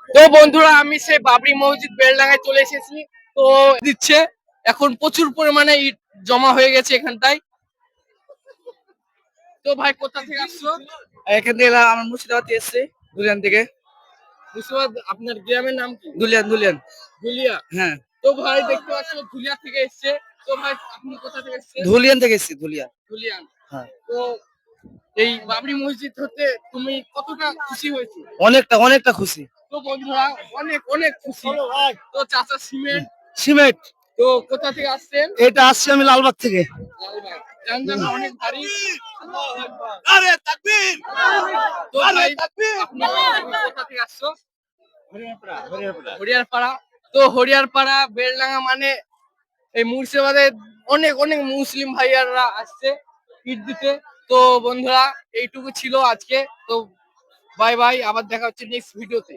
তো বন্ধুরা আমি সেই বাবরি মসজিদ বেলডাঙায় চলে এসেছি। তো দিচ্ছে এখন প্রচুর পরিমাণে ইট জমা হয়ে গেছে এখানটায়। তো ভাই কোথা থেকে আসছো? এখান থেকে আমার মুর্শিদাবাদ থেকে এসছে, ধুলিয়ান থেকে। মুর্শিদাবাদ, আপনার গ্রামের নাম কি? ধুলিয়ান ধুলিয়ান। ধুলিয়া। হ্যাঁ, তো ভাই দেখতে পাচ্ছ ধুলিয়া থেকে এসছে। তো ভাই আপনি কোথা থেকে এসছেন? ধুলিয়ান থেকে এসছি, ধুলিয়ান। ধুলিয়ান। হ্যাঁ, তো এই বাবরি মসজিদ হতে তুমি কতটা খুশি হয়েছো? অনেকটা অনেকটা খুশি। তো বন্ধুরা অনেক অনেক খুশি। তো চাচা সিমেন্ট। সিমেন্ট। তো কোথা থেকে আসছেন? এটা আসছি আমি লালবাগ থেকে। লালবাগ। জানজাটা অনেক ভারী। আরে তাকবীর! তো আরে ভাই তাকবীর! আপনি কোথা থেকে আসছো? হরিয়ারপাড়া। তো হরিয়ারপাড়া বেলডাঙ্গা মানে এই মুর্শিদাবাদের অনেক অনেক মুসলিম ভাইয়ারা আসছে ঈদ দিতে। তো বন্ধুরা এইটুকু ছিল আজকে। তো বাই বাই, আবার দেখা হচ্ছে নেক্সট ভিডিওতে।